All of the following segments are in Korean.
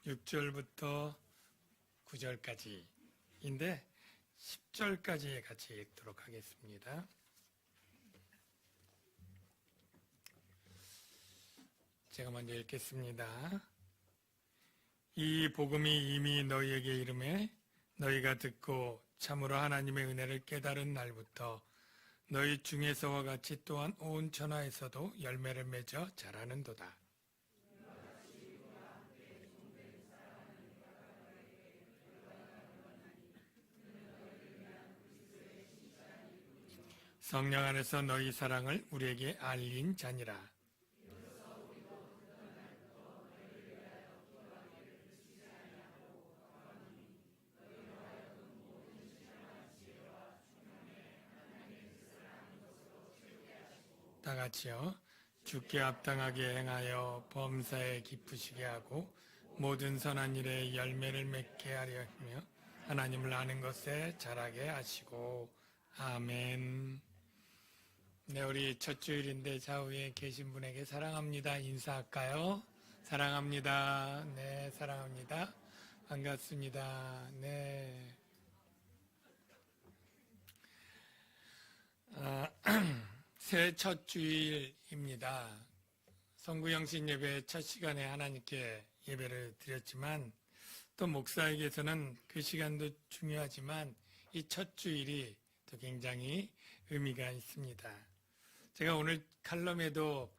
6절부터 9절까지인데 10절까지 같이 읽도록 하겠습니다. 제가 먼저 읽겠습니다. 이 복음이 이미 너희에게 이르매 너희가 듣고 참으로 하나님의 은혜를 깨달은 날부터 너희 중에서와 같이 또한 온 천하에서도 열매를 맺어 자라는도다. 성령 안에서 너희 사랑을 우리에게 알린 자니라. 다 같이요. 주께 합당하게 행하여 범사에 기쁘시게 하고 모든 선한 일에 열매를 맺게 하려 하며 하나님을 아는 것에 자라게 하시고. 아멘. 네, 우리 첫 주일인데 좌우에 계신 분에게 사랑합니다 인사할까요? 사랑합니다. 네, 사랑합니다. 반갑습니다. 네. 새해 첫 주일입니다. 성구영신 예배 첫 시간에 하나님께 예배를 드렸지만 또 목사에게서는 그 시간도 중요하지만 이 첫 주일이 또 굉장히 의미가 있습니다. 제가 오늘 칼럼에도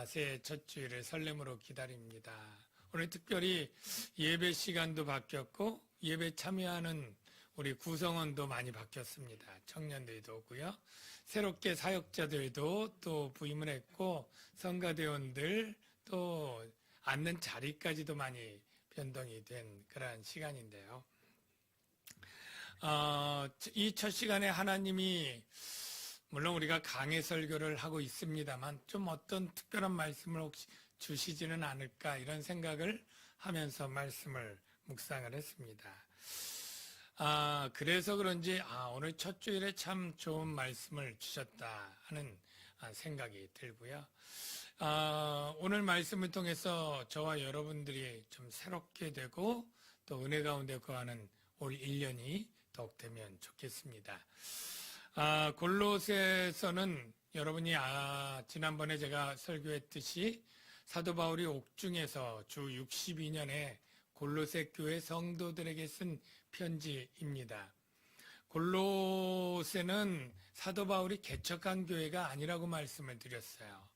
새해 첫 주일을 설렘으로 기다립니다. 오늘 특별히 예배 시간도 바뀌었고 예배 참여하는 우리 구성원도 많이 바뀌었습니다. 청년들도 오고요. 새롭게 사역자들도 또 부임을 했고 성가대원들 또 앉는 자리까지도 많이 변동이 된 그런 시간인데요. 이 첫 시간에 하나님이 물론 우리가 강해 설교를 하고 있습니다만 좀 어떤 특별한 말씀을 혹시 주시지는 않을까 이런 생각을 하면서 말씀을 묵상을 했습니다. 그래서 그런지 오늘 첫 주일에 참 좋은 말씀을 주셨다 하는 생각이 들고요. 오늘 말씀을 통해서 저와 여러분들이 좀 새롭게 되고 또 은혜 가운데 거하는 올 1년이 더욱 되면 좋겠습니다. 골로새서는 여러분이 지난번에 제가 설교했듯이 사도 바울이 옥중에서 주 62년에 골로새 교회 성도들에게 쓴 편지입니다. 골로새는 사도 바울이 개척한 교회가 아니라고 말씀을 드렸어요.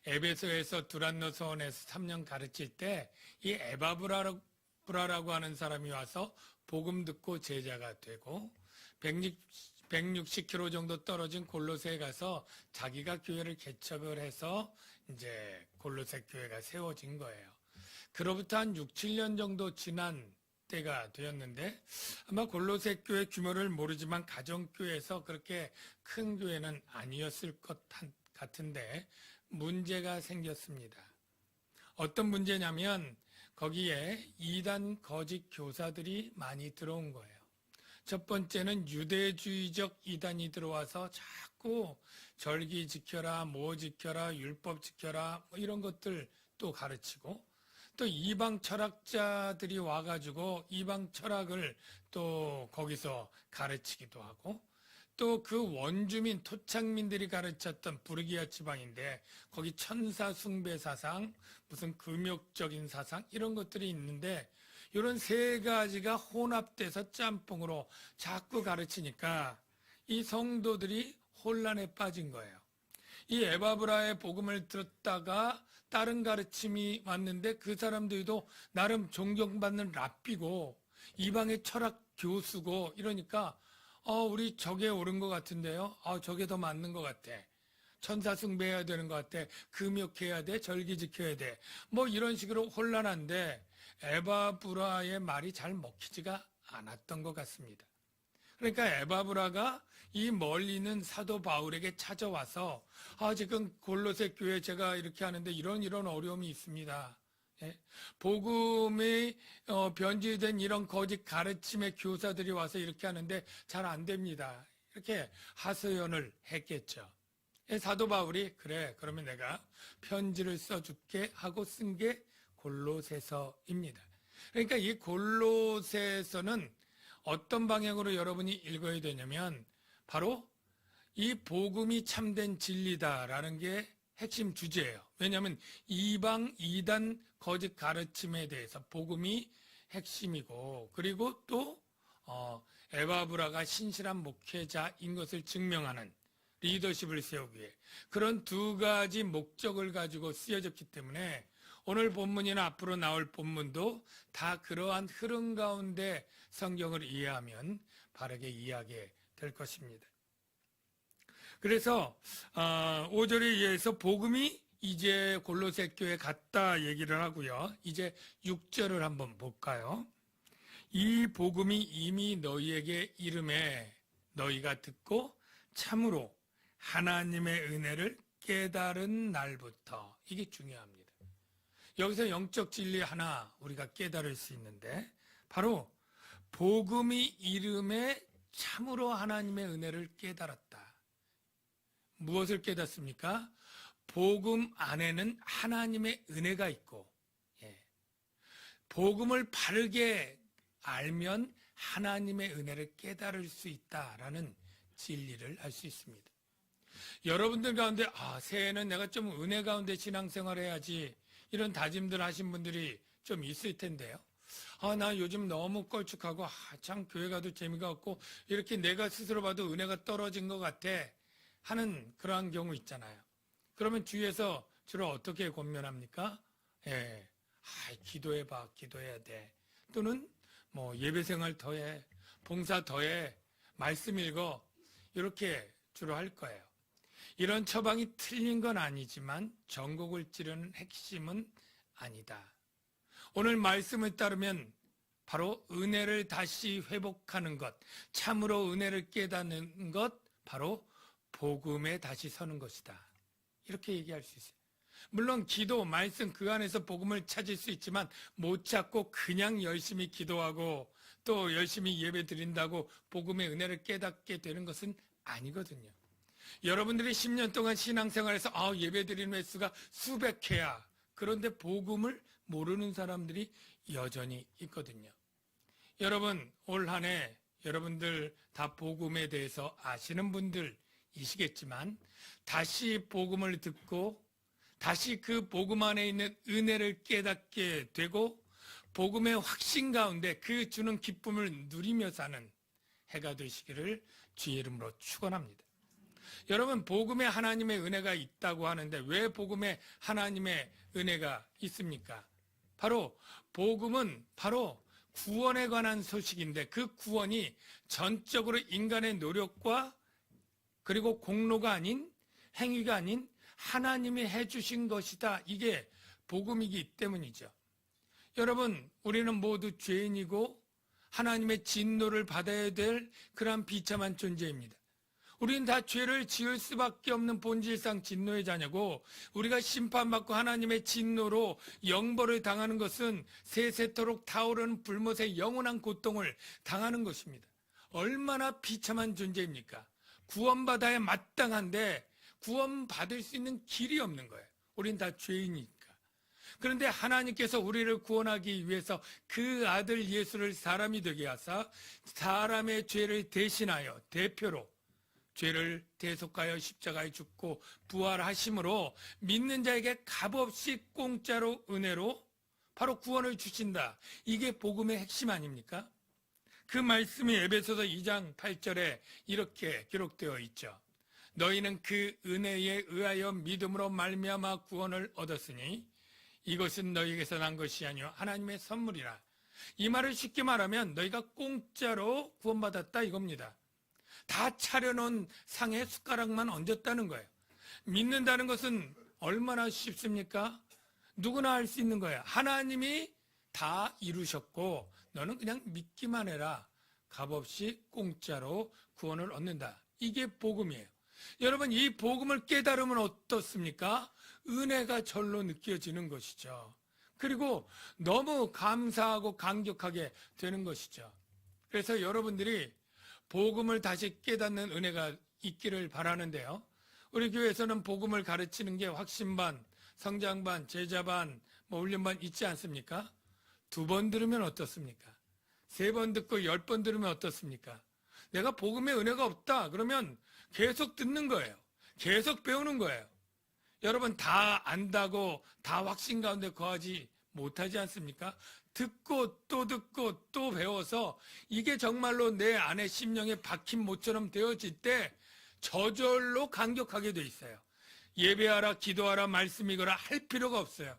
에베소에서 두란노 서원에서 3년 가르칠 때 이 에바브라라고 하는 사람이 와서 복음 듣고 제자가 되고 160km 정도 떨어진 골로새에 가서 자기가 교회를 개척을 해서 이제 골로새 교회가 세워진 거예요. 그로부터 한 6, 7년 정도 지난 때가 되었는데 아마 골로새 교회 규모를 모르지만 가정교회에서 그렇게 큰 교회는 아니었을 것 같은데 문제가 생겼습니다. 어떤 문제냐면 거기에 이단 거짓 교사들이 많이 들어온 거예요. 첫 번째는 유대주의적 이단이 들어와서 자꾸 절기 지켜라, 뭐 지켜라, 율법 지켜라 뭐 이런 것들 또 가르치고 또 이방 철학자들이 와가지고 이방 철학을 또 거기서 가르치기도 하고 또 그 원주민 토착민들이 가르쳤던 부르기아 지방인데 거기 천사 숭배 사상, 무슨 금욕적인 사상 이런 것들이 있는데 이런 세 가지가 혼합돼서 짬뽕으로 자꾸 가르치니까 이 성도들이 혼란에 빠진 거예요. 이 에바브라의 복음을 들었다가 다른 가르침이 왔는데 그 사람들도 나름 존경받는 랍비고 이방의 철학 교수고 이러니까 우리 저게 옳은 것 같은데요. 저게 더 맞는 것 같아. 천사 숭배해야 되는 것 같아. 금욕해야 돼. 절기 지켜야 돼. 뭐 이런 식으로 혼란한데 에바브라의 말이 잘 먹히지가 않았던 것 같습니다. 그러니까 에바브라가 이 멀리 있는 사도 바울에게 찾아와서 지금 골로새 교회 제가 이렇게 하는데 이런 어려움이 있습니다. 복음이 변질된 이런 거짓 가르침의 교사들이 와서 이렇게 하는데 잘 안 됩니다. 이렇게 하소연을 했겠죠. 사도 바울이 그래 그러면 내가 편지를 써줄게 하고 쓴 게 골로새서입니다. 그러니까 이 골로새서는 어떤 방향으로 여러분이 읽어야 되냐면 바로 이 복음이 참된 진리다라는 게 핵심 주제예요. 왜냐하면 이방 이단 거짓 가르침에 대해서 복음이 핵심이고, 그리고 또 에바브라가 신실한 목회자인 것을 증명하는 리더십을 세우기 위해 그런 두 가지 목적을 가지고 쓰여졌기 때문에 오늘 본문이나 앞으로 나올 본문도 다 그러한 흐름 가운데 성경을 이해하면 바르게 이해하게 될 것입니다. 그래서 5절에 의해서 복음이 이제 골로새 교회에 갔다 얘기를 하고요. 이제 6절을 한번 볼까요? 이 복음이 이미 너희에게 이름에 너희가 듣고 참으로 하나님의 은혜를 깨달은 날부터, 이게 중요합니다. 여기서 영적 진리 하나 우리가 깨달을 수 있는데 바로 복음이 이름에 참으로 하나님의 은혜를 깨달았다. 무엇을 깨닫습니까? 복음 안에는 하나님의 은혜가 있고, 복음을 바르게 알면 하나님의 은혜를 깨달을 수 있다라는 진리를 알 수 있습니다. 여러분들 가운데 새해에는 내가 좀 은혜 가운데 신앙생활 해야지, 이런 다짐들 하신 분들이 좀 있을 텐데요. 나 요즘 너무 껄쭉하고 참 교회 가도 재미가 없고 이렇게 내가 스스로 봐도 은혜가 떨어진 것 같아 하는 그러한 경우 있잖아요. 그러면 주위에서 주로 어떻게 권면합니까? 기도해봐, 기도해야 돼. 또는 예배생활 더해, 봉사 더해, 말씀 읽어, 이렇게 주로 할 거예요. 이런 처방이 틀린 건 아니지만 전곡을 찌르는 핵심은 아니다. 오늘 말씀을 따르면 바로 은혜를 다시 회복하는 것, 참으로 은혜를 깨닫는 것, 바로 복음에 다시 서는 것이다. 이렇게 얘기할 수 있어요. 물론 기도, 말씀 그 안에서 복음을 찾을 수 있지만 못 찾고 그냥 열심히 기도하고 또 열심히 예배 드린다고 복음의 은혜를 깨닫게 되는 것은 아니거든요. 여러분들이 10년 동안 신앙생활에서 예배 드리는 횟수가 수백 회야. 그런데 복음을 모르는 사람들이 여전히 있거든요. 여러분, 올 한 해 여러분들 다 복음에 대해서 아시는 분들이시겠지만 다시 복음을 듣고 다시 그 복음 안에 있는 은혜를 깨닫게 되고 복음의 확신 가운데 그 주는 기쁨을 누리며 사는 해가 되시기를 주의 이름으로 축원합니다. 여러분, 복음에 하나님의 은혜가 있다고 하는데 왜 복음에 하나님의 은혜가 있습니까? 바로 복음은 바로 구원에 관한 소식인데 그 구원이 전적으로 인간의 노력과 그리고 공로가 아닌, 행위가 아닌 하나님이 해주신 것이다. 이게 복음이기 때문이죠. 여러분, 우리는 모두 죄인이고 하나님의 진노를 받아야 될 그러한 비참한 존재입니다. 우리는 다 죄를 지을 수밖에 없는 본질상 진노의 자녀고, 우리가 심판받고 하나님의 진노로 영벌을 당하는 것은 세세토록 타오르는 불못의 영원한 고통을 당하는 것입니다. 얼마나 비참한 존재입니까? 구원받아야 마땅한데 구원받을 수 있는 길이 없는 거예요. 우린 다 죄인이니까. 그런데 하나님께서 우리를 구원하기 위해서 그 아들 예수를 사람이 되게 하사 사람의 죄를 대신하여 대표로 죄를 대속하여 십자가에 죽고 부활하심으로 믿는 자에게 값없이 공짜로 은혜로 바로 구원을 주신다. 이게 복음의 핵심 아닙니까? 그 말씀이 에베소서 2장 8절에 이렇게 기록되어 있죠. 너희는 그 은혜에 의하여 믿음으로 말미암아 구원을 얻었으니 이것은 너희에게서 난 것이 아니요 하나님의 선물이라. 이 말을 쉽게 말하면 너희가 공짜로 구원받았다 이겁니다. 다 차려놓은 상에 숟가락만 얹었다는 거예요. 믿는다는 것은 얼마나 쉽습니까? 누구나 할 수 있는 거예요. 하나님이 다 이루셨고 너는 그냥 믿기만 해라. 값없이 공짜로 구원을 얻는다. 이게 복음이에요. 여러분, 이 복음을 깨달으면 어떻습니까? 은혜가 절로 느껴지는 것이죠. 그리고 너무 감사하고 감격하게 되는 것이죠. 그래서 여러분들이 복음을 다시 깨닫는 은혜가 있기를 바라는데요. 우리 교회에서는 복음을 가르치는 게 확신반, 성장반, 제자반, 훈련반 있지 않습니까? 두 번 들으면 어떻습니까? 세 번 듣고 10번 들으면 어떻습니까? 내가 복음의 은혜가 없다. 그러면 계속 듣는 거예요. 계속 배우는 거예요. 여러분 다 안다고 다 확신 가운데 거하지 못하지 않습니까? 듣고 또 배워서 이게 정말로 내 안에 심령에 박힌 못처럼 되어질 때 저절로 감격하게 돼 있어요. 예배하라, 기도하라, 말씀 읽어라 할 필요가 없어요.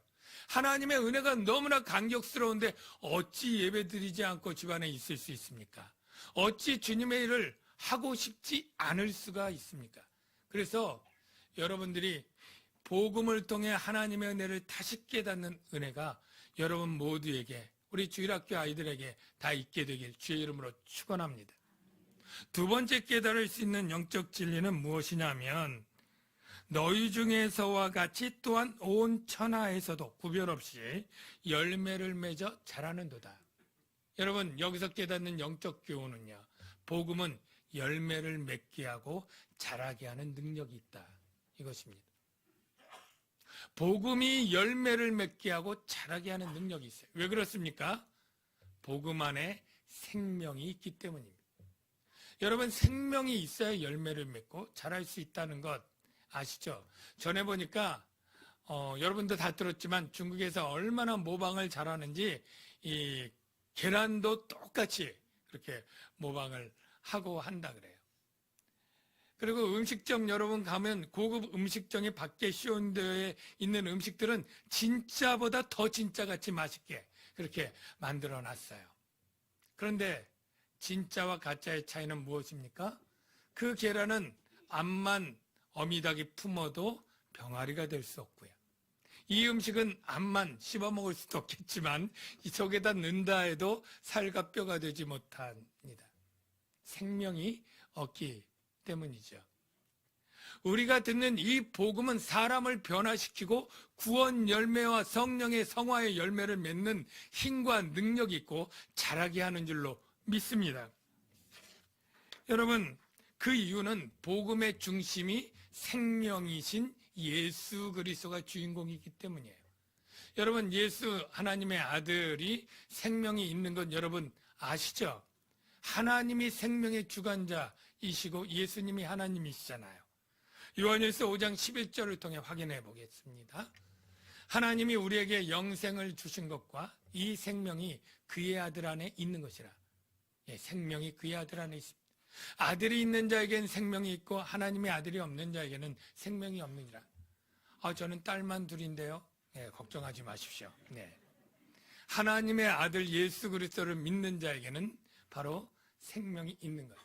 하나님의 은혜가 너무나 감격스러운데 어찌 예배 드리지 않고 집안에 있을 수 있습니까? 어찌 주님의 일을 하고 싶지 않을 수가 있습니까? 그래서 여러분들이 복음을 통해 하나님의 은혜를 다시 깨닫는 은혜가 여러분 모두에게, 우리 주일학교 아이들에게 다 있게 되길 주의 이름으로 축원합니다. 두 번째 깨달을 수 있는 영적 진리는 무엇이냐면 너희 중에서와 같이 또한 온 천하에서도 구별 없이 열매를 맺어 자라는도다. 여러분 여기서 깨닫는 영적 교훈은요, 복음은 열매를 맺게 하고 자라게 하는 능력이 있다, 이것입니다. 복음이 열매를 맺게 하고 자라게 하는 능력이 있어요. 왜 그렇습니까? 복음 안에 생명이 있기 때문입니다. 여러분 생명이 있어야 열매를 맺고 자랄 수 있다는 것 아시죠? 전에 보니까 여러분도 다 들었지만 중국에서 얼마나 모방을 잘하는지 이 계란도 똑같이 그렇게 모방을 하고 한다 그래요. 그리고 음식점 여러분 가면 고급 음식점이 밖에 쇼운드에 있는 음식들은 진짜보다 더 진짜같이 맛있게 그렇게 만들어 놨어요. 그런데 진짜와 가짜의 차이는 무엇입니까? 그 계란은 암만 어미닭이 품어도 병아리가 될 수 없고요. 이 음식은 암만 씹어 먹을 수도 없겠지만 이 속에다 넣는다 해도 살과 뼈가 되지 못합니다. 생명이 없기 때문이죠. 우리가 듣는 이 복음은 사람을 변화시키고 구원 열매와 성령의 성화의 열매를 맺는 힘과 능력이 있고 자라게 하는 줄로 믿습니다. 여러분 그 이유는 복음의 중심이 생명이신 예수 그리스도가 주인공이기 때문이에요. 여러분 예수 하나님의 아들이 생명이 있는 건 여러분 아시죠? 하나님이 생명의 주관자이시고 예수님이 하나님이시잖아요. 요한일서 5장 11절을 통해 확인해 보겠습니다. 하나님이 우리에게 영생을 주신 것과 이 생명이 그의 아들 안에 있는 것이라. 예, 생명이 그의 아들 안에 있습니다. 아들이 있는 자에게는 생명이 있고 하나님의 아들이 없는 자에게는 생명이 없느니라. 저는 딸만 둘인데요. 네, 걱정하지 마십시오. 네. 하나님의 아들 예수 그리스도를 믿는 자에게는 바로 생명이 있는 거예요.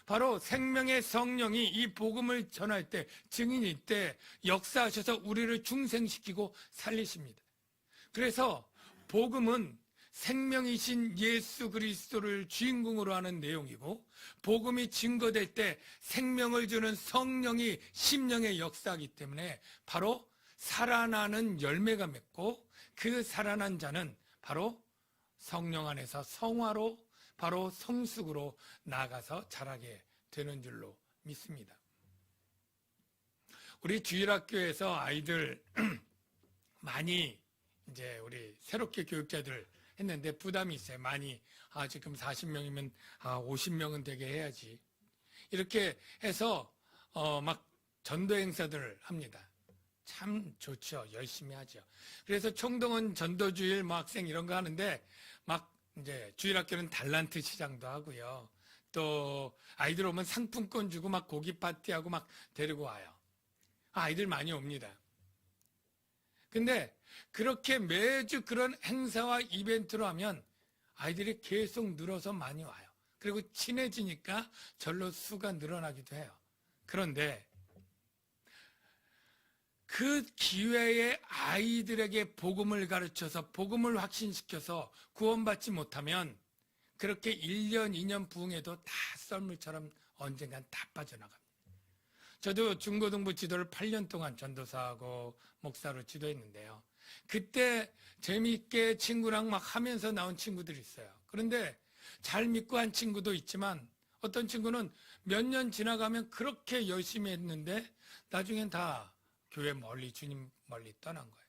바로 생명의 성령이 이 복음을 전할 때, 증인일 때 역사하셔서 우리를 중생시키고 살리십니다. 그래서 복음은 생명이신 예수 그리스도를 주인공으로 하는 내용이고, 복음이 증거될 때 생명을 주는 성령이 심령에 역사하기 때문에 바로 살아나는 열매가 맺고, 그 살아난 자는 바로 성령 안에서 성화로, 바로 성숙으로 나아가서 자라게 되는 줄로 믿습니다. 우리 주일학교에서 아이들 많이 이제 우리 새롭게 교육자들 했는데 부담이 있어요. 많이 지금 40명이면 50명은 되게 해야지. 이렇게 해서 막 전도 행사들을 합니다. 참 좋죠. 열심히 하죠. 그래서 총동원 전도주일 뭐 학생 이런 거 하는데 막 이제 주일학교는 달란트 시장도 하고요. 또 아이들 오면 상품권 주고 막 고기 파티하고 막 데리고 와요. 아이들 많이 옵니다. 근데 그렇게 매주 그런 행사와 이벤트로 하면 아이들이 계속 늘어서 많이 와요. 그리고 친해지니까 절로 수가 늘어나기도 해요. 그런데 그 기회에 아이들에게 복음을 가르쳐서 복음을 확신시켜서 구원받지 못하면 그렇게 1년, 2년 부흥해도 다 썰물처럼 언젠간 다 빠져나갑니다. 저도 중고등부 지도를 8년 동안 전도사하고 목사로 지도했는데요. 그때 재미있게 친구랑 막 하면서 나온 친구들이 있어요. 그런데 잘 믿고 한 친구도 있지만 어떤 친구는 몇 년 지나가면 그렇게 열심히 했는데 나중엔 다 교회 멀리, 주님 멀리 떠난 거예요.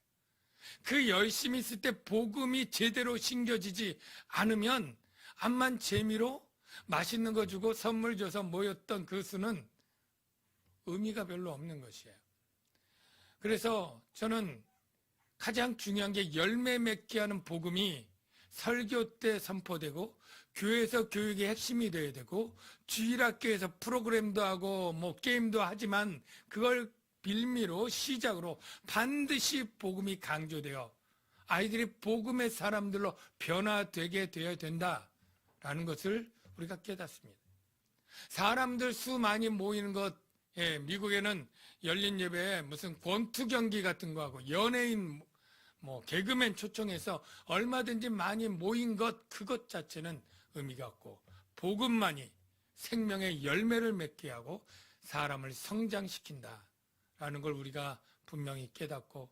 그 열심히 있을 때 복음이 제대로 심겨지지 않으면 암만 재미로 맛있는 거 주고 선물 줘서 모였던 그 수는 의미가 별로 없는 것이에요. 그래서 저는 가장 중요한 게 열매 맺게 하는 복음이 설교 때 선포되고 교회에서 교육의 핵심이 되어야 되고 주일학교에서 프로그램도 하고 뭐 게임도 하지만 그걸 빌미로 시작으로 반드시 복음이 강조되어 아이들이 복음의 사람들로 변화되게 되어야 된다라는 것을 우리가 깨닫습니다. 사람들 수 많이 모이는 것, 미국에는 열린 예배에 무슨 권투 경기 같은 거 하고 연예인 뭐 개그맨 초청해서 얼마든지 많이 모인 것 그것 자체는 의미가 없고 복음만이 생명의 열매를 맺게 하고 사람을 성장시킨다라는 걸 우리가 분명히 깨닫고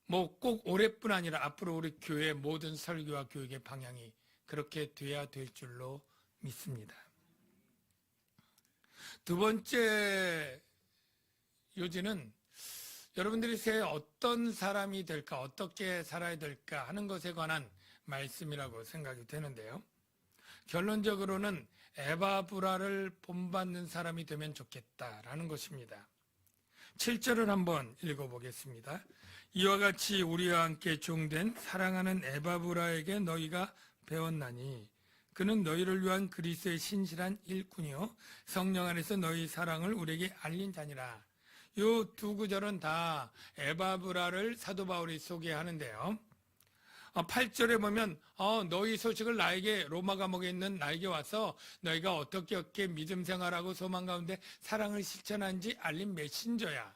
뭐 꼭 올해뿐 아니라 앞으로 우리 교회 모든 설교와 교육의 방향이 그렇게 돼야 될 줄로 믿습니다. 두 번째 요지는 여러분들이 새해 어떤 사람이 될까, 어떻게 살아야 될까 하는 것에 관한 말씀이라고 생각이 되는데요. 결론적으로는 에바브라를 본받는 사람이 되면 좋겠다라는 것입니다. 7절을 한번 읽어보겠습니다. 이와 같이 우리와 함께 종된 사랑하는 에바브라에게 너희가 배웠나니 그는 너희를 위한 그리스도의 신실한 일꾼이요 성령 안에서 너희 사랑을 우리에게 알린 자니라. 이 두 구절은 다 에바브라를 사도 바울이 소개하는데요. 8절에 보면 너희 소식을 나에게 로마 감옥에 있는 나에게 와서 너희가 어떻게 믿음 생활하고 소망 가운데 사랑을 실천하는지 알린 메신저야.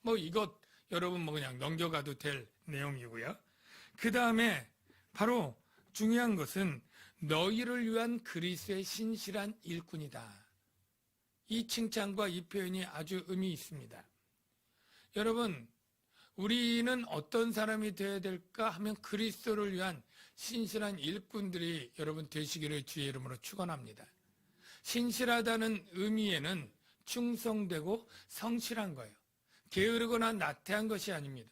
뭐 이것 여러분 뭐 그냥 넘겨가도 될 내용이고요. 그 다음에 바로 중요한 것은 너희를 위한 그리스도의 신실한 일꾼이다. 이 칭찬과 이 표현이 아주 의미 있습니다. 여러분, 우리는 어떤 사람이 되어야 될까 하면 그리스도를 위한 신실한 일꾼들이 여러분 되시기를 주의 이름으로 축원합니다. 신실하다는 의미에는 충성되고 성실한 거예요. 게으르거나 나태한 것이 아닙니다.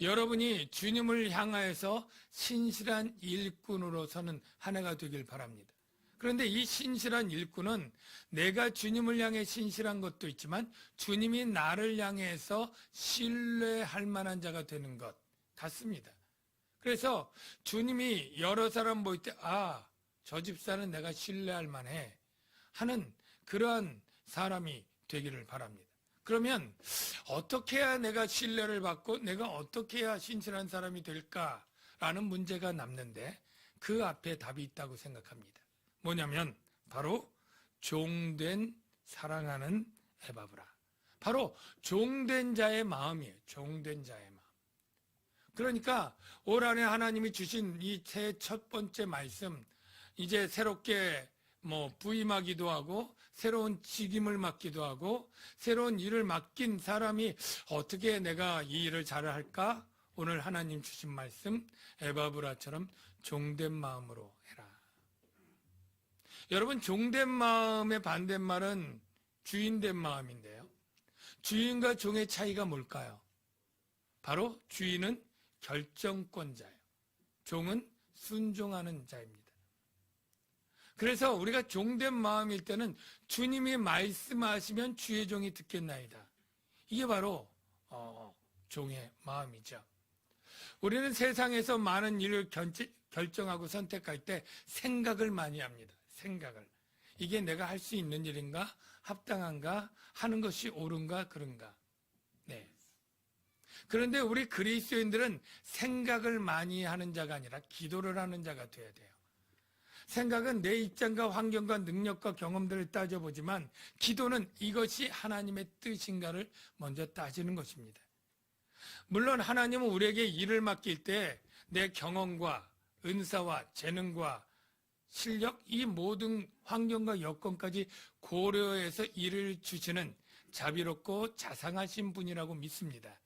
여러분이 주님을 향하여서 신실한 일꾼으로서는 한 해가 되길 바랍니다. 그런데 이 신실한 일꾼은 내가 주님을 향해 신실한 것도 있지만 주님이 나를 향해서 신뢰할 만한 자가 되는 것 같습니다. 그래서 주님이 여러 사람 모일 때 저 집사는 내가 신뢰할 만해 하는 그러한 사람이 되기를 바랍니다. 그러면 어떻게 해야 내가 신뢰를 받고 내가 어떻게 해야 신실한 사람이 될까라는 문제가 남는데 그 앞에 답이 있다고 생각합니다. 뭐냐면 바로 종된 사랑하는 에바브라. 바로 종된 자의 마음이에요. 종된 자의 마음. 그러니까 올 한해 하나님이 주신 이 새 첫 번째 말씀 이제 새롭게 부임하기도 하고 새로운 직임을 맡기도 하고 새로운 일을 맡긴 사람이 어떻게 내가 이 일을 잘 할까? 오늘 하나님 주신 말씀 에바브라처럼 종된 마음으로 해라. 여러분 종된 마음의 반대말은 주인된 마음인데요. 주인과 종의 차이가 뭘까요? 바로 주인은 결정권자예요. 종은 순종하는 자입니다. 그래서 우리가 종된 마음일 때는 주님이 말씀하시면 주의 종이 듣겠나이다. 이게 바로 종의 마음이죠. 우리는 세상에서 많은 일을 결정하고 선택할 때 생각을 많이 합니다. 생각을. 이게 내가 할 수 있는 일인가? 합당한가? 하는 것이 옳은가? 그런가? 네. 그런데 우리 그리스도인들은 생각을 많이 하는 자가 아니라 기도를 하는 자가 되어야 돼요. 생각은 내 입장과 환경과 능력과 경험들을 따져보지만 기도는 이것이 하나님의 뜻인가를 먼저 따지는 것입니다. 물론 하나님은 우리에게 일을 맡길 때 내 경험과 은사와 재능과 실력, 이 모든 환경과 여건까지 고려해서 일을 주시는 자비롭고 자상하신 분이라고 믿습니다.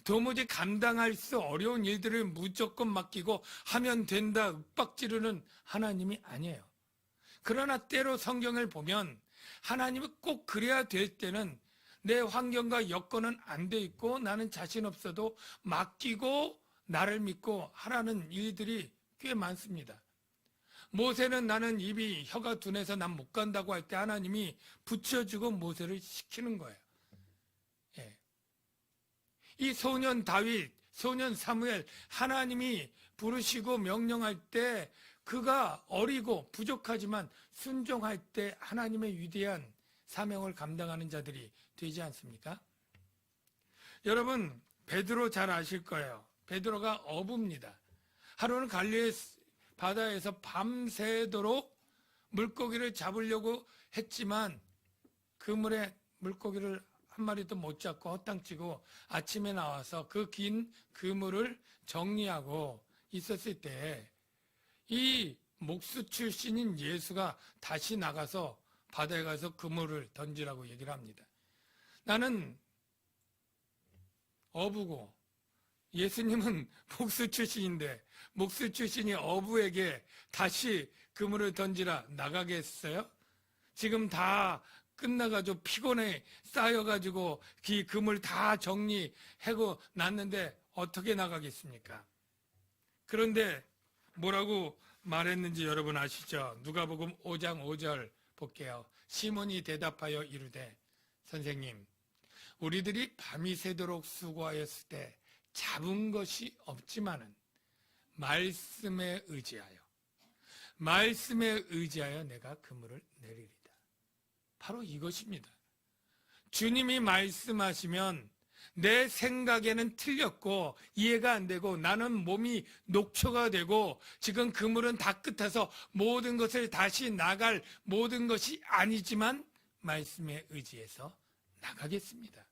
도무지 감당할 수 어려운 일들을 무조건 맡기고 하면 된다 윽박지르는 하나님이 아니에요. 그러나 때로 성경을 보면 하나님은 꼭 그래야 될 때는 내 환경과 여건은 안 돼 있고 나는 자신 없어도 맡기고 나를 믿고 하라는 일들이 꽤 많습니다. 모세는 나는 입이 혀가 둔해서 난 못 간다고 할 때 하나님이 붙여주고 모세를 시키는 거예요. 예. 이 소년 다윗, 소년 사무엘, 하나님이 부르시고 명령할 때 그가 어리고 부족하지만 순종할 때 하나님의 위대한 사명을 감당하는 자들이 되지 않습니까? 여러분, 베드로 잘 아실 거예요. 베드로가 어부입니다. 하루는 갈릴리 바다에서 밤새도록 물고기를 잡으려고 했지만 그물에 물고기를 한 마리도 못 잡고 헛땅치고 아침에 나와서 그 긴 그물을 정리하고 있었을 때 이 목수 출신인 예수가 다시 나가서 바다에 가서 그물을 던지라고 얘기를 합니다. 나는 어부고 예수님은 목수 출신인데 목수 출신이 어부에게 다시 그물을 던지라 나가겠어요? 지금 다 끝나가지고 피곤해 쌓여가지고 그 그물 다 정리하고 났는데 어떻게 나가겠습니까? 그런데 뭐라고 말했는지 여러분 아시죠? 누가복음 5장 5절 볼게요. 시몬이 대답하여 이르되 선생님 우리들이 밤이 새도록 수고하였을 때 잡은 것이 없지만은 말씀에 의지하여 내가 그물을 내리리다. 바로 이것입니다. 주님이 말씀하시면 내 생각에는 틀렸고 이해가 안 되고 나는 몸이 녹초가 되고 지금 그물은 다 끝에서 모든 것을 다시 나갈 모든 것이 아니지만 말씀에 의지해서 나가겠습니다.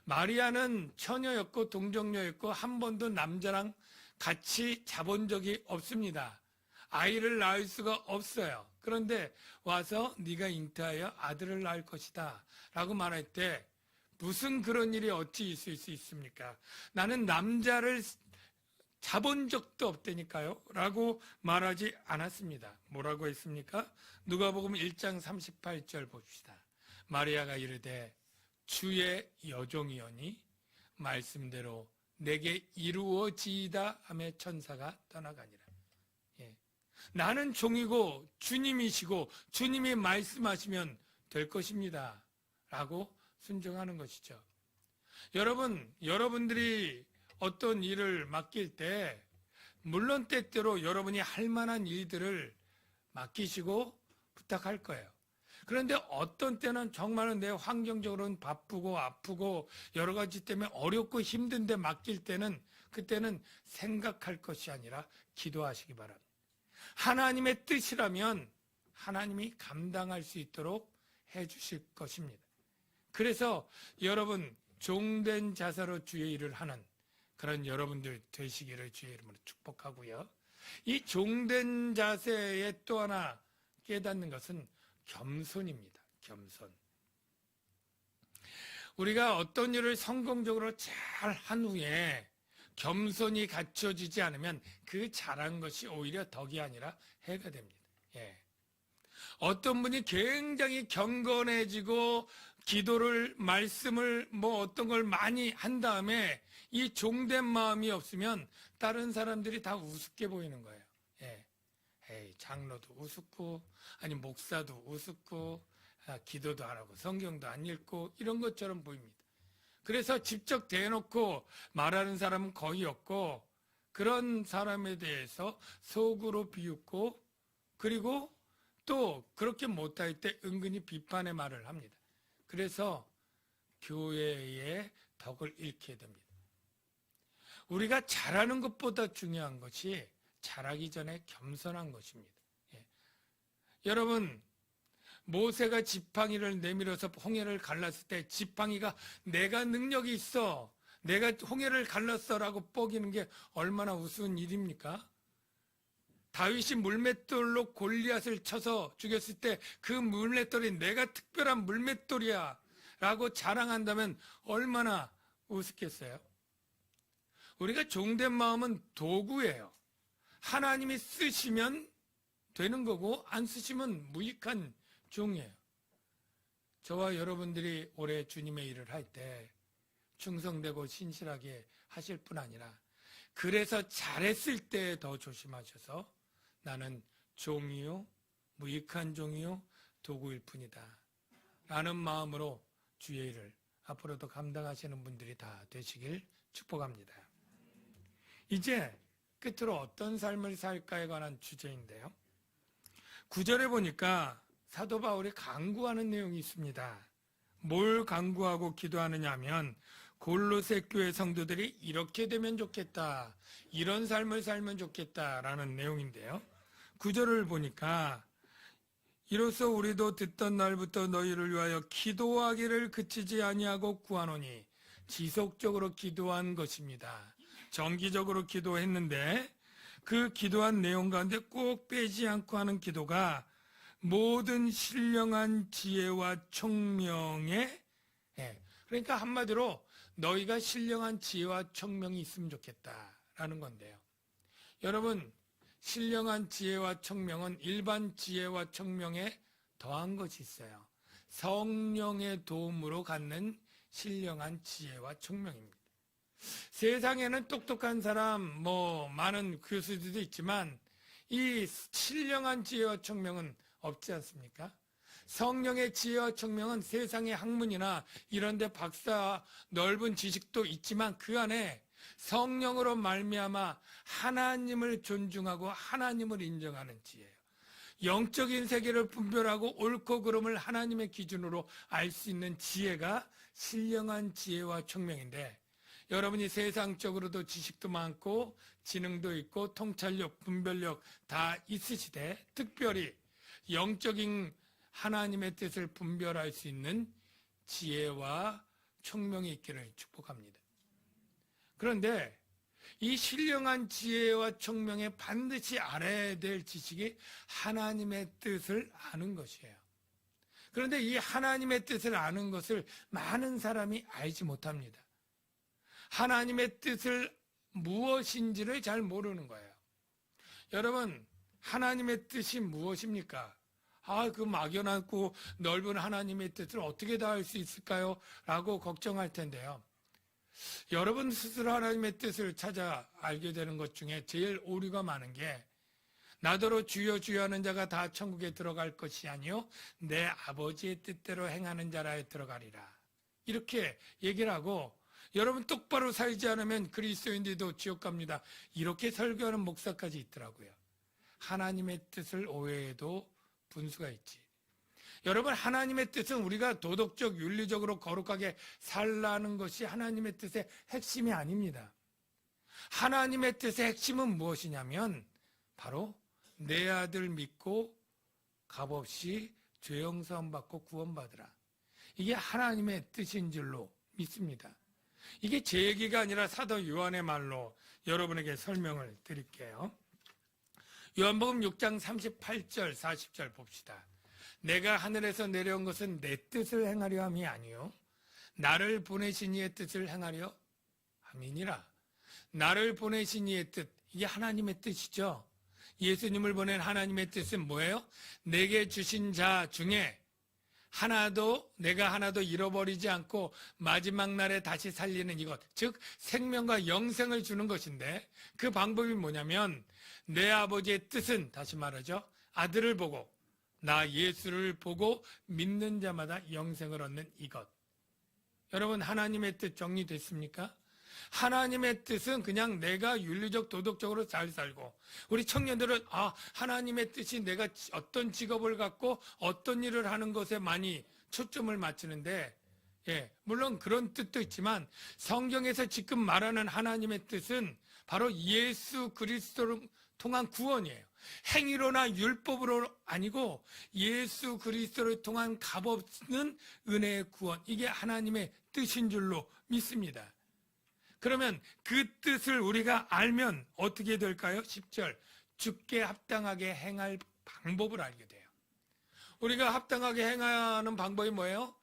마리아는 처녀였고 동정녀였고 한 번도 남자랑 같이 자본 적이 없습니다. 아이를 낳을 수가 없어요. 그런데 와서 네가 잉태하여 아들을 낳을 것이다 라고 말할 때 무슨 그런 일이 어찌 있을 수 있습니까? 나는 남자를 자본 적도 없다니까요 라고 말하지 않았습니다. 뭐라고 했습니까? 누가복음 1장 38절 봅시다. 마리아가 이르되 주의 여종이오니 말씀대로 내게 이루어지이다 하며 천사가 떠나가니라. 예. 나는 종이고 주님이시고 주님이 말씀하시면 될 것입니다 라고 순종하는 것이죠. 여러분, 여러분들이 어떤 일을 맡길 때 물론 때때로 여러분이 할 만한 일들을 맡기시고 부탁할 거예요. 그런데 어떤 때는 정말은 내 환경적으로는 바쁘고 아프고 여러 가지 때문에 어렵고 힘든데 맡길 때는 그때는 생각할 것이 아니라 기도하시기 바랍니다. 하나님의 뜻이라면 하나님이 감당할 수 있도록 해주실 것입니다. 그래서 여러분 종된 자세로 주의 일을 하는 그런 여러분들 되시기를 주의 이름으로 축복하고요. 이 종된 자세에 또 하나 깨닫는 것은 겸손입니다. 겸손. 우리가 어떤 일을 성공적으로 잘 한 후에 겸손이 갖춰지지 않으면 그 잘한 것이 오히려 덕이 아니라 해가 됩니다. 예. 어떤 분이 굉장히 경건해지고 기도를 말씀을 어떤 걸 많이 한 다음에 이 종된 마음이 없으면 다른 사람들이 다 우습게 보이는 거예요. 예. 에이, 장로도 우습고 아니 목사도 우습고 기도도 안 하고 성경도 안 읽고 이런 것처럼 보입니다. 그래서 직접 대놓고 말하는 사람은 거의 없고 그런 사람에 대해서 속으로 비웃고 그리고 또 그렇게 못할 때 은근히 비판의 말을 합니다. 그래서 교회의 덕을 잃게 됩니다. 우리가 잘하는 것보다 중요한 것이 잘하기 전에 겸손한 것입니다. 예. 여러분, 모세가 지팡이를 내밀어서 홍해를 갈랐을 때 지팡이가 내가 능력이 있어, 내가 홍해를 갈랐어라고 뻐기는 게 얼마나 우스운 일입니까? 다윗이 물맷돌로 골리앗을 쳐서 죽였을 때 그 물맷돌이 내가 특별한 물맷돌이야 라고 자랑한다면 얼마나 우습겠어요? 우리가 종된 마음은 도구예요. 하나님이 쓰시면 되는 거고 안 쓰시면 무익한 종이에요. 저와 여러분들이 올해 주님의 일을 할 때 충성되고 신실하게 하실 뿐 아니라 그래서 잘했을 때 더 조심하셔서 나는 종이요, 무익한 종이요, 도구일 뿐이다 라는 마음으로 주의 일을 앞으로도 감당하시는 분들이 다 되시길 축복합니다. 이제 끝으로 어떤 삶을 살까에 관한 주제인데요. 9절에 보니까 사도 바울이 간구하는 내용이 있습니다. 뭘 간구하고 기도하느냐 하면 골로새 교회 성도들이 이렇게 되면 좋겠다, 이런 삶을 살면 좋겠다라는 내용인데요. 9절을 보니까 이로써 우리도 듣던 날부터 너희를 위하여 기도하기를 그치지 아니하고 구하노니, 지속적으로 기도한 것입니다. 정기적으로 기도했는데 그 기도한 내용 가운데 꼭 빼지 않고 하는 기도가 모든 신령한 지혜와 총명에, 그러니까 한마디로 너희가 신령한 지혜와 총명이 있으면 좋겠다라는 건데요. 여러분, 신령한 지혜와 총명은 일반 지혜와 총명에 더한 것이 있어요. 성령의 도움으로 갖는 신령한 지혜와 총명입니다. 세상에는 똑똑한 사람, 많은 교수들도 있지만 이 신령한 지혜와 총명은 없지 않습니까? 성령의 지혜와 총명은 세상의 학문이나 이런 데 박사 넓은 지식도 있지만 그 안에 성령으로 말미암아 하나님을 존중하고 하나님을 인정하는 지혜예요. 영적인 세계를 분별하고 옳고 그름을 하나님의 기준으로 알 수 있는 지혜가 신령한 지혜와 총명인데, 여러분이 세상적으로도 지식도 많고 지능도 있고 통찰력, 분별력 다 있으시되 특별히 영적인 하나님의 뜻을 분별할 수 있는 지혜와 총명이 있기를 축복합니다. 그런데 이 신령한 지혜와 총명에 반드시 알아야 될 지식이 하나님의 뜻을 아는 것이에요. 그런데 이 하나님의 뜻을 아는 것을 많은 사람이 알지 못합니다. 하나님의 뜻을 무엇인지를 잘 모르는 거예요. 여러분, 하나님의 뜻이 무엇입니까? 그 막연하고 넓은 하나님의 뜻을 어떻게 다 알 수 있을까요? 라고 걱정할 텐데요. 여러분 스스로 하나님의 뜻을 찾아 알게 되는 것 중에 제일 오류가 많은 게, 나더러 주여 주여 하는 자가 다 천국에 들어갈 것이 아니요 내 아버지의 뜻대로 행하는 자라에 들어가리라, 이렇게 얘기를 하고, 여러분 똑바로 살지 않으면 그리스도인들도 지옥 갑니다, 이렇게 설교하는 목사까지 있더라고요. 하나님의 뜻을 오해해도 분수가 있지. 여러분, 하나님의 뜻은 우리가 도덕적, 윤리적으로 거룩하게 살라는 것이 하나님의 뜻의 핵심이 아닙니다. 하나님의 뜻의 핵심은 무엇이냐면 바로 내 아들 믿고 값없이 죄 용서함 받고 구원받으라, 이게 하나님의 뜻인 줄로 믿습니다. 이게 제 얘기가 아니라 사도 요한의 말로 여러분에게 설명을 드릴게요. 요한복음 6장 38절 40절 봅시다. 내가 하늘에서 내려온 것은 내 뜻을 행하려 함이 아니요 나를 보내신 이의 뜻을 행하려 함이니라. 나를 보내신 이의 뜻, 이게 하나님의 뜻이죠. 예수님을 보낸 하나님의 뜻은 뭐예요? 내게 주신 자 중에 내가 하나도 잃어버리지 않고 마지막 날에 다시 살리는 이것, 즉 생명과 영생을 주는 것인데, 그 방법이 뭐냐면 내 아버지의 뜻은, 다시 말하죠, 아들을 보고 나 예수를 보고 믿는 자마다 영생을 얻는 이것. 여러분, 하나님의 뜻 정리됐습니까? 하나님의 뜻은 그냥 내가 윤리적 도덕적으로 잘 살고, 우리 청년들은 하나님의 뜻이 내가 어떤 직업을 갖고 어떤 일을 하는 것에 많이 초점을 맞추는데, 물론 그런 뜻도 있지만 성경에서 지금 말하는 하나님의 뜻은 바로 예수 그리스도를 통한 구원이에요. 행위로나 율법으로 아니고 예수 그리스도를 통한 값없는 은혜의 구원, 이게 하나님의 뜻인 줄로 믿습니다. 그러면 그 뜻을 우리가 알면 어떻게 될까요? 10절, 주께 합당하게 행할 방법을 알게 돼요. 우리가 합당하게 행하는 방법이 뭐예요?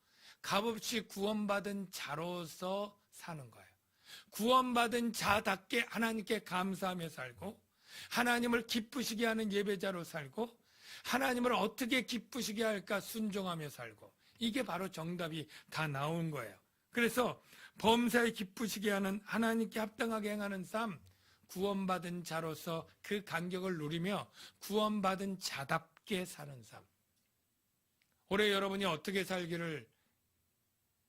값없이 구원받은 자로서 사는 거예요. 구원받은 자답게 하나님께 감사하며 살고, 하나님을 기쁘시게 하는 예배자로 살고, 하나님을 어떻게 기쁘시게 할까 순종하며 살고, 이게 바로 정답이 다 나온 거예요. 그래서 범사에 기쁘시게 하는 하나님께 합당하게 행하는 삶, 구원받은 자로서 그 간격을 누리며 구원받은 자답게 사는 삶. 올해 여러분이 어떻게 살기를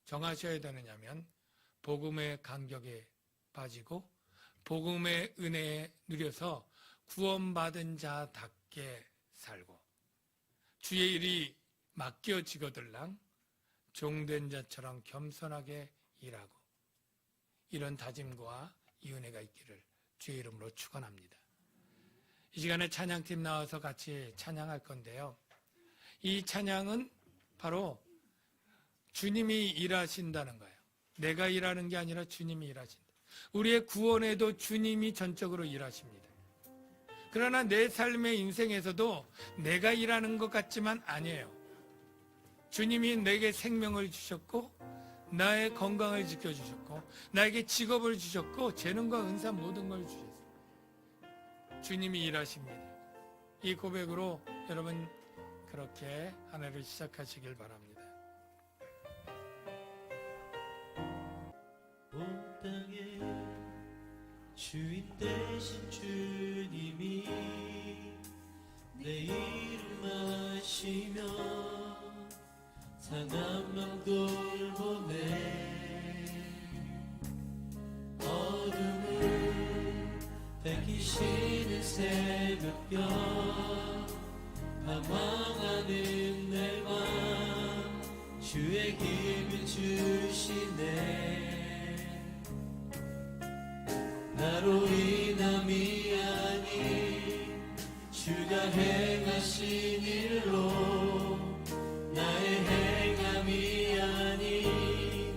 정하셔야 되느냐면 복음의 간격에 빠지고 복음의 은혜에 누려서 구원받은 자답게 살고 주의 일이 맡겨지거들랑 종된 자처럼 겸손하게 일하고 이런 다짐과 이 은혜가 있기를 주의 이름으로 축원합니다. 이 시간에 찬양팀 나와서 같이 찬양할 건데요. 이 찬양은 바로 주님이 일하신다는 거예요. 내가 일하는 게 아니라 주님이 일하신다. 우리의 구원에도 주님이 전적으로 일하십니다. 그러나 내 삶의 인생에서도 내가 일하는 것 같지만 아니에요. 주님이 내게 생명을 주셨고 나의 건강을 지켜주셨고 나에게 직업을 주셨고 재능과 은사 모든 걸 주셨어요. 주님이 일하십니다. 이 고백으로 여러분 그렇게 한 해를 시작하시길 바랍니다. 온 땅에 주인 되신 주님이 내 이름 아시며 상한 맘 돌보네. 어둠을 밝히시는 새벽별 방황하는 내 맘 주의 힘을 주시네. 나로 인함이 아닌 주가 행하신 일로 나의 행함이 아닌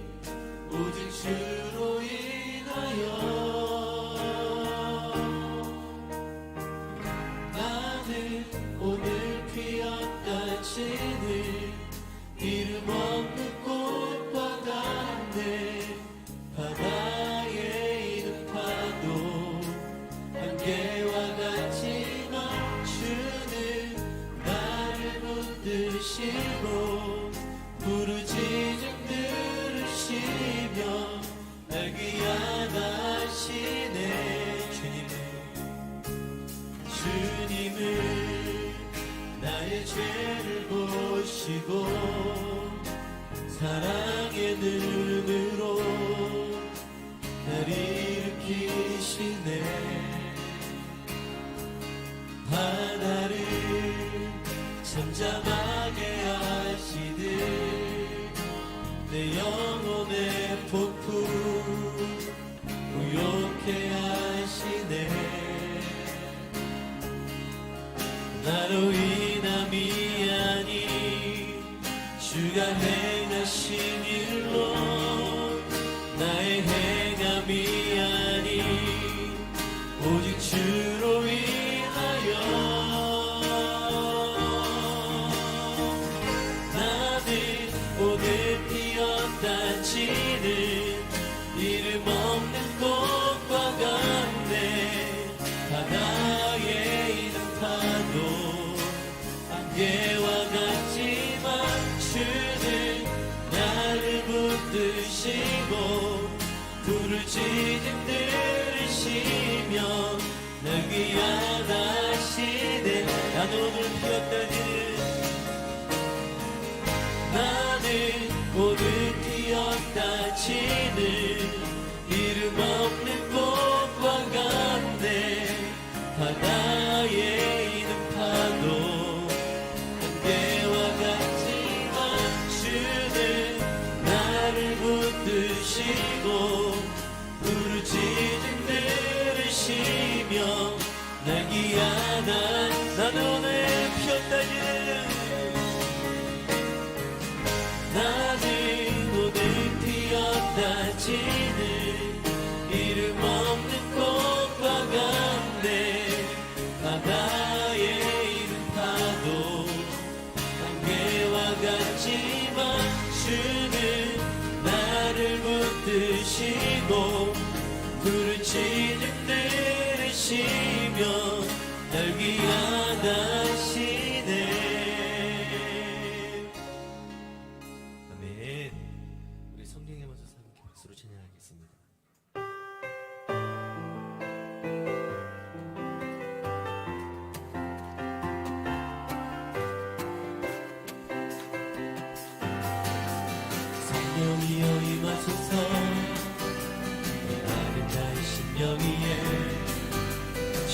오직 주로 인하여 나는 오늘 피었다 지는 이름 없는 꽃과 같네. 바다에 있는 파도 안개와 같지만 주는 나를 붙드시고 부르짖음 들으시며 날 귀하다시네. 주님은 나의 죄를 보시고 사랑의 눈으로 날 일으키시네. 바다를 잠잠하게 하시듯 내 영혼의 폭풍 무욕해 하시네. 나로 인함이 아닌 주가 행하신 일로 나의 행함이 아닌 오직 주로 인하여 나는 오늘 피었다 지는 이름 없는 꽃과 같네. 바다에 있는 파도 안개와 같지만 주는 나를 붙드시고 부르짖음 들으시며 날 귀하다시네. 나는 오늘 피었다는 나는 오늘 피었다 지는 이름 없는 꽃과 같네. 바다에 있는 파도 안개와 같지만 주는 나를 붙드시고 부르짖음 들으시며 날 귀하다. 나는 오늘 피었다는 나는 오늘 피었다 지는 이름 없는 꽃과 같네. 바다에 있는 파도 안개와 같지만 주는 나를 붙드시고 부르짖음 들으시며 날 귀하다시네.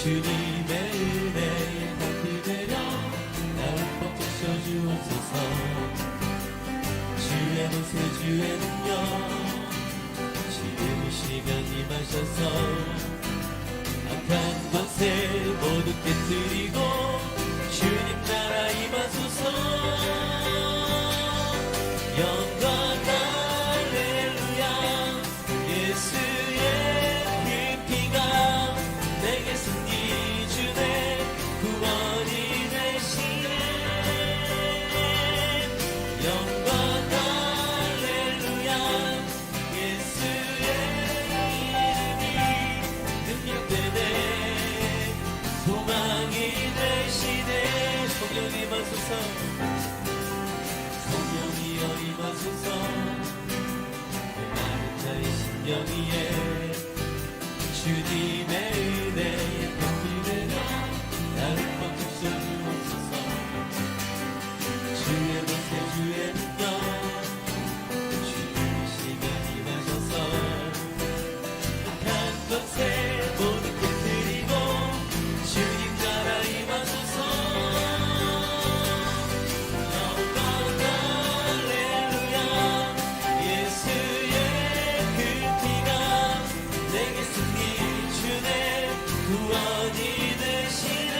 주님의 은혜에 담비되려 나를 꼭 적셔주옵소서. 주의 모세 주의 능력 지금 이 시간 임하셔서 악한 권세 모두 깨뜨리고 주님 나라 임하소서. 영광 할렐루야. 예수의 그 피가 내게 승리 주네. 구원이 되시네. 영광 할렐루야. 예수의 이름이 능력되네. 소망이 되시네. 성령이 임하소서. 성령이여 임하소서. 메마른 자의 심령 위에 주님의 은혜에 담비되려 나를 꽉 적셔주옵소서. 주의 모세 주의 능력 주님 시간 임하셔서 악한 것에 모두 깨뜨리고 주님 나라 임하소서. 영광 할렐루야. 예수의 그 피가 내게 승리 주네. 구원이 되시네.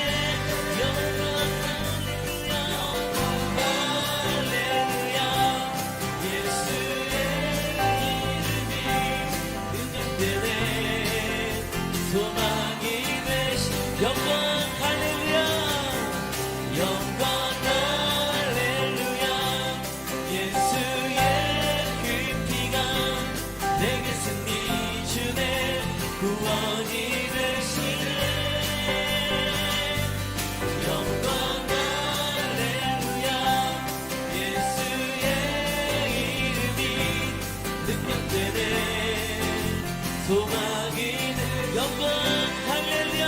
영광 할렐루야. 예수의 이름이 능력되네. 소망이 되신 영광 할렐루야. 영광 할렐루야. 예수의 그 피가 내게 승리 주네. 구원이 되시네. 영광 할렐루야. 예수의 이름이 능력되네. 소망이 되 영광 할렐루야.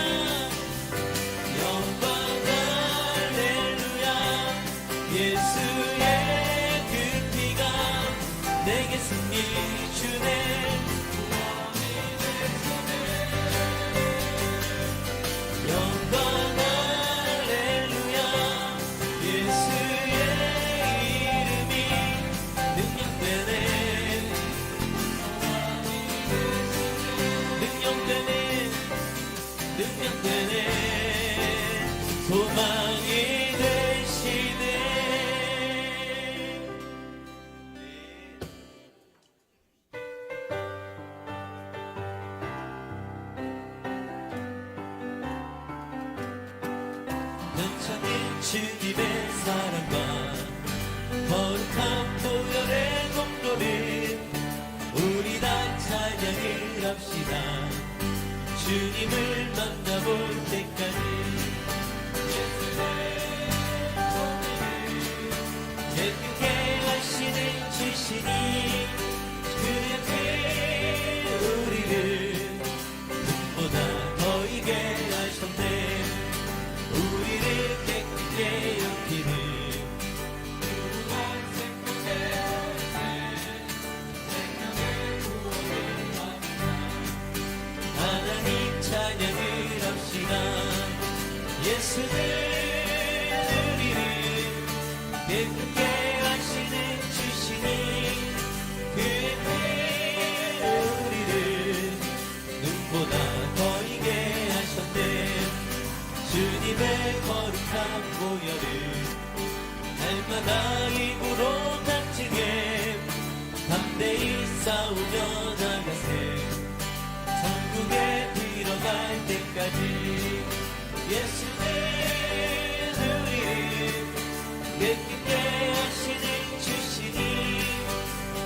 영광 할렐루야. 예수의 그 피가 내게 승리 주네. 영광 할렐루야. 예수의 이름이 능력되네. 능력되네. 능력되네. 소망이 되시네. 넘쳐진 주님의 사랑과 거룩한 보혈의 공로를 우리 다 찬양을 합시다. 주님을 만나볼 때까지 예쁘게 하시는 주시니 그의 피 우리를 눈보다 더 이게 하셨네. 우리를 깨끗게 여기는 하나님 찬양을 합시다. 예수를 우리를 깨끗게 하시는 주시니 그의 피 우리를 눈보다 더 이게 하셨네. 주님의 거룩한 보혈을 날마다 입으로 닥치게 담대히 싸우며 나가세. 천국에 들어갈 때까지 예수는 우리를 깨끗게 하시는 주시니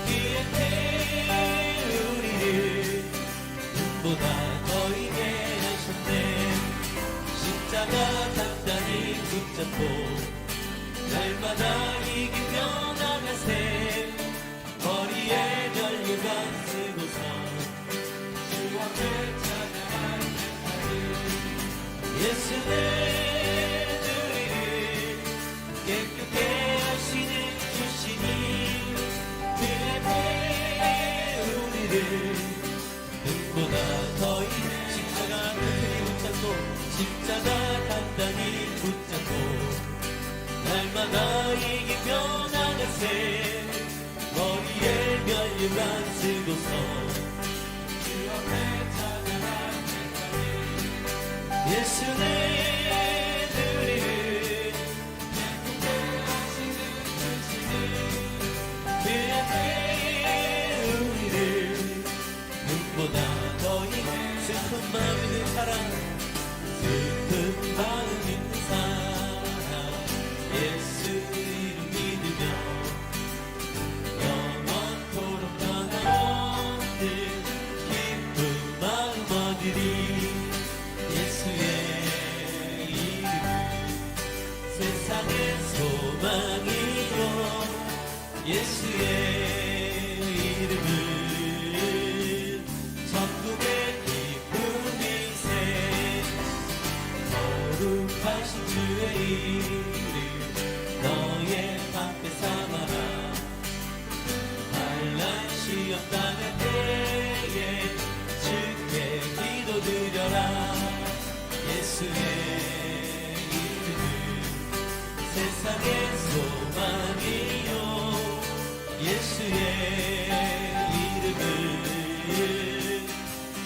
그의 피 우리를 눈보다 더 이게 하셨네. 십자가 단단히 붙잡고 날마다 이기며 나가세. 머리에 면류관 쓰고서 주 앞에 찬양할 때까지 예수는 우리를 깨끗게 하시는 주시니 그의 피 우리를 눈보다 더 이는 십자가 끝에 붙잡고 예수의 이름은 천국의 기쁨이세 거룩하신 주의 이름 너의 방패 삼아라 환난 시험 당할 때에 주께 기도드려라 예수의 이름은 세상의 소망이요 예수의 이름은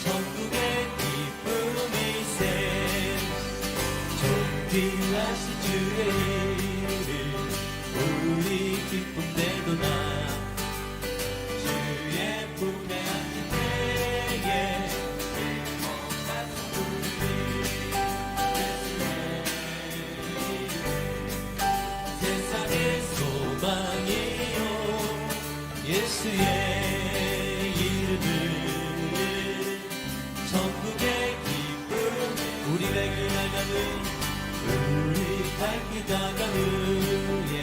천국의 기쁨이세 존귀하신 주의 이름 우리 기쁨 내도나 주의 품에 안길 때에 세상의 소망이요 예수의 이름은 천국의 기쁨 우리 발길 나가는 우리 발길 나가는 후에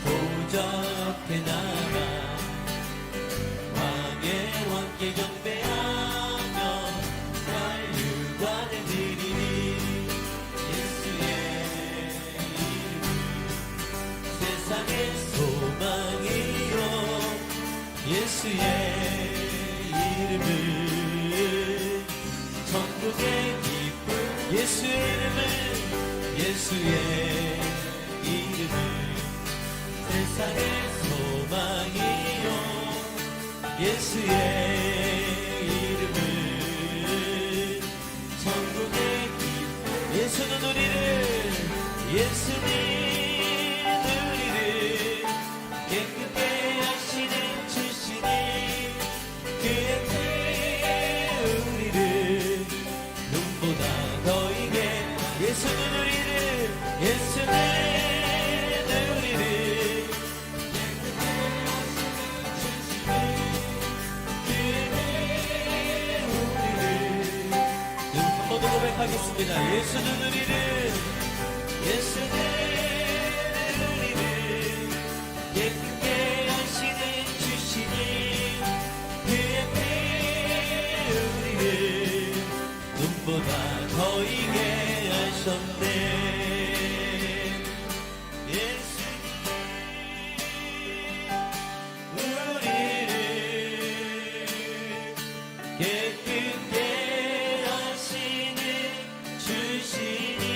보좌 앞에 나가 왕의 왕께 경배하며 만류관을 드리니 예수의 이름은 세상의 소망이요 예수의 이름은 천국의 기쁨 예수의 이름은 세상의 소망이요 예수의 이름은 천국의 기쁨 예수는 우리를 깨끗게 하시는 주시니 그의 피에 우리를 눈보다 더 이게 예수는 우리를 모두 고백하겠습니다. 예수는 우리를 깨끗게 하시는 주시니 그의 피에 우리를 눈보다 더 이게 하셨네 예수님 우리를 깨끗게 하시는 주시니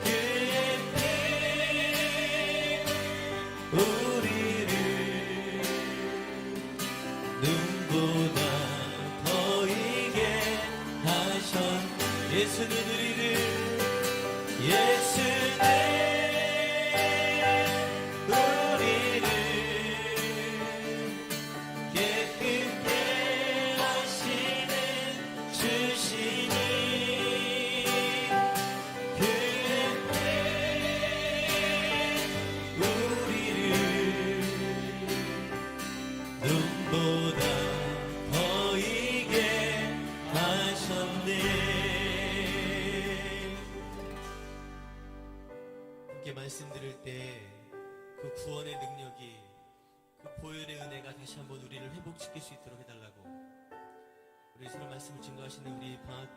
그의 피 우리를 눈보다 더 이게 하셨 예수는 우리를 깨끗게 하시는 주시니 그의 피 우리를 눈보다 더 이게 하셨네 함께 말씀 들을 때 그 구원의 능력이 그 보혈의 은혜가 다시 한번 우리를 회복시킬 수 있도록 해달라고 우리 서로 말씀을 증거하시는 우리 박희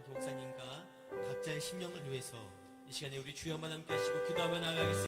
목사님과 각자의 심령을 위해서 이 시간에 우리 주여만 함께 하시고 기도하며 나아가겠습니다.